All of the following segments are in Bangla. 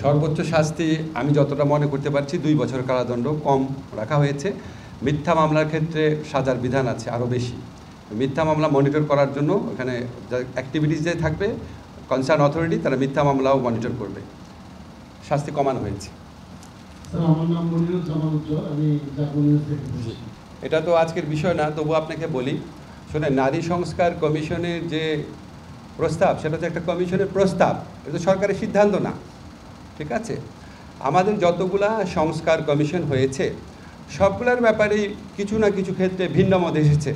সর্বোচ্চ শাস্তি আমি যতটা মনে করতে পারছি 2 বছর কারাদণ্ড কম রাখা হয়েছে। মিথ্যা মামলার ক্ষেত্রে সাজার বিধান আছে আরও বেশি। মিথ্যা মামলা মনিটর করার জন্য ওখানে অ্যাক্টিভিটিস যে থাকবে কনসার্ন অথরিটি তারা মিথ্যা মামলাও মনিটর করবে। শাস্তি কমানো হয়েছে। এটা তো আজকের বিষয় না, তবু আপনাকে বলি, শুনে নারী সংস্কার কমিশনের যে প্রস্তাব সেটা হচ্ছে একটা কমিশনের প্রস্তাব, এটা সরকারের সিদ্ধান্ত না। ঠিক আছে, আমাদের যতগুলা সংস্কার কমিশন হয়েছে সবগুলোর ব্যাপারেই কিছু না কিছু ক্ষেত্রে ভিন্নমত এসেছে।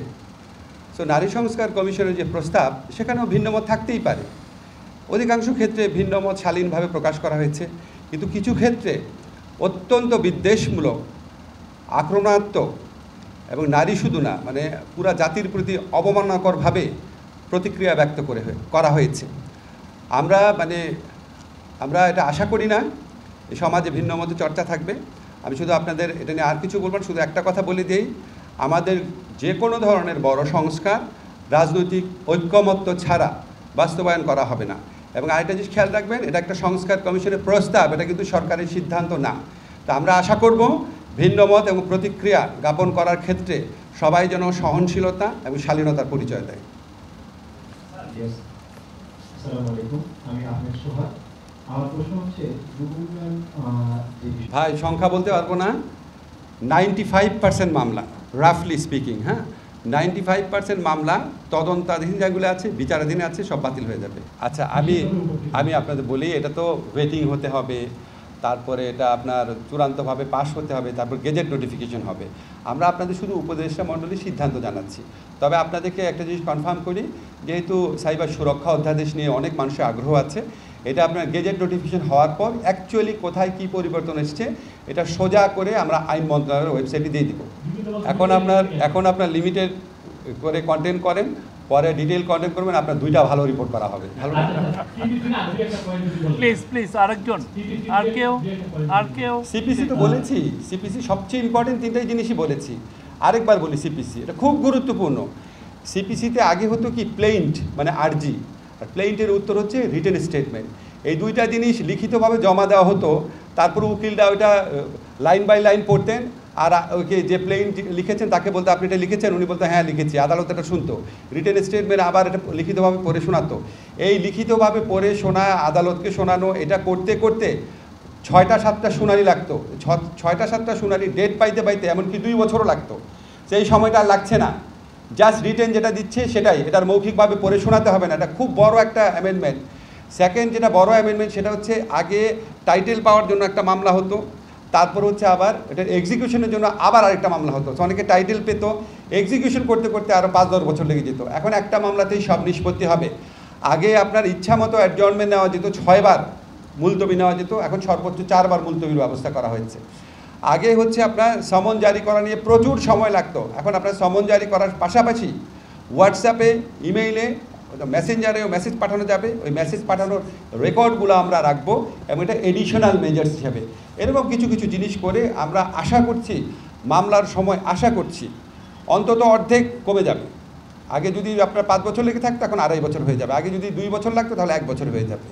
সো নারী সংস্কার কমিশনের যে প্রস্তাব সেখানেও ভিন্নমত থাকতেই পারে। অধিকাংশ ক্ষেত্রে ভিন্নমত শালীনভাবে প্রকাশ করা হয়েছে, কিন্তু কিছু ক্ষেত্রে অত্যন্ত বিদ্বেষমূলক, আক্রমণাত্মক এবং নারী শুধু না মানে পুরা জাতির প্রতি অবমাননাকরভাবে প্রতিক্রিয়া ব্যক্ত করা হয়েছে। আমরা এটা আশা করি না এই সমাজে ভিন্নমত চর্চা থাকবে। আমি শুধু আপনাদের এটা নিয়ে আর কিছু বলব না, শুধু একটা কথা বলে দিই, আমাদের যে কোনো ধরনের বড় সংস্কার রাজনৈতিক ঐক্যমত্য ছাড়া বাস্তবায়ন করা হবে না। এবং আরেকটা জিনিস খেয়াল রাখবেন, এটা একটা সংস্কার কমিশনের প্রস্তাব, এটা কিন্তু সরকারের সিদ্ধান্ত না। তো আমরা আশা করব ভিন্নমত এবং প্রতিক্রিয়া জ্ঞাপন করার ক্ষেত্রে সবাই যেন সহনশীলতা এবং শালীনতার পরিচয় দেয়। ভাই সংখ্যা বলতে পারবো না, 95% মামলা রাফলি স্পিকিং, হ্যাঁ 95% মামলা তদন্তাধীন যেগুলো আছে বিচারাধীন আছে সব বাতিল হয়ে যাবে। আচ্ছা আমি আপনাদের বলি, এটা তো ওয়েটিং হতে হবে, তারপরে এটা আপনার চূড়ান্তভাবে পাস হতে হবে, তারপর গেজেট নোটিফিকেশন হবে। আমরা আপনাদের শুধু উপদেষ্টা মণ্ডলীর সিদ্ধান্ত জানাচ্ছি। তবে আপনাদেরকে একটা জিনিস কনফার্ম করি, যেহেতু সাইবার সুরক্ষা অধ্যাদেশ নিয়ে অনেক মানুষের আগ্রহ আছে, এটা আপনার গেজেট নোটিফিকেশন হওয়ার পর অ্যাকচুয়ালি কোথায় কী পরিবর্তন এসছে এটা সোজা করে আমরা আইন মন্ত্রণালয়ের ওয়েবসাইটে দিয়ে দিব। এখন আপনার লিমিটেড করে কন্টেন্ট করেন, পরে ডিটেইল কন্টেন্ট করবেন, আপনার 2টা ভালো রিপোর্ট করা হবে। ভালো প্লিজ আরেকজন আর কেউ সিপিসি তো বলেছি, সিপিসি সবচেয়ে ইম্পর্টেন্ট 3টাই জিনিসই বলেছি। আরেকবার বলি, সিপিসি এটা খুব গুরুত্বপূর্ণ। সিপিসিতে আগে হতো কি প্লেইন্ট মানে আরজি, আর প্লেইন্টের উত্তর হচ্ছে রিটেন স্টেটমেন্ট। এই 2টা জিনিস লিখিতভাবে জমা দেওয়া হতো, তারপরে উকিলরা ওইটা লাইন বাই লাইন পড়তেন, আর ওকে যে প্লেইন্ট লিখেছেন তাকে বলতে আপনি এটা লিখেছেন, উনি বলতে হ্যাঁ লিখেছি, আদালত এটা শুনতো। রিটেন স্টেটমেন্ট আবার এটা লিখিতভাবে পড়ে শোনাতো। এই লিখিতভাবে পড়ে শোনা, আদালতকে শোনানো, এটা করতে করতে 6টা-7টা শুনানি লাগতো। 6টা-7টা শুনানি ডেট পাইতে পাইতে এমনকি 2 বছরও লাগতো। সেই সময়টা আর লাগছে না, জাস্ট রিটেন যেটা দিচ্ছে সেটাই, এটার মৌখিকভাবে পড়ে শোনাতে হবে না। এটা খুব বড় একটা অ্যামেন্ডমেন্ট। সেকেন্ড যেটা বড় অ্যামেন্ডমেন্ট সেটা হচ্ছে আগে টাইটেল পাওয়ার জন্য একটা মামলা হতো, তারপর হচ্ছে আবার এটা এক্সিকিউশনের জন্য আবার আরেকটা মামলা হতো। অনেকে টাইটেল পেতো, এক্সিকিউশন করতে করতে আরও 5-10 বছর লেগে যেত। এখন একটা মামলাতেই সব নিষ্পত্তি হবে। আগে আপনার ইচ্ছা মতো অ্যাডজর্নমেন্ট নেওয়া যেত, 6 বার মুলতবি নেওয়া যেত, এখন সর্বোচ্চ 4 বার মুলতবির ব্যবস্থা করা হয়েছে। আগে হচ্ছে আপনার সমন জারি করা নিয়ে প্রচুর সময় লাগতো, এখন আপনার সমন জারি করার পাশাপাশি হোয়াটসঅ্যাপে, ইমেইলে, মেসেঞ্জারেও মেসেজ পাঠানো যাবে। ওই মেসেজ পাঠানোর রেকর্ডগুলো আমরা রাখবো এবং এটা এডিশনাল মেজার্স হিসাবে এরকম কিছু কিছু জিনিস করে আমরা আশা করছি মামলার সময় আশা করছি অন্তত অর্ধেক কমে যাবে। আগে যদি আপনার 5 বছর লেগে থাকতো এখন 2.5 বছর হয়ে যাবে, আগে যদি 2 বছর লাগতো তাহলে 1 বছর হয়ে যাবে।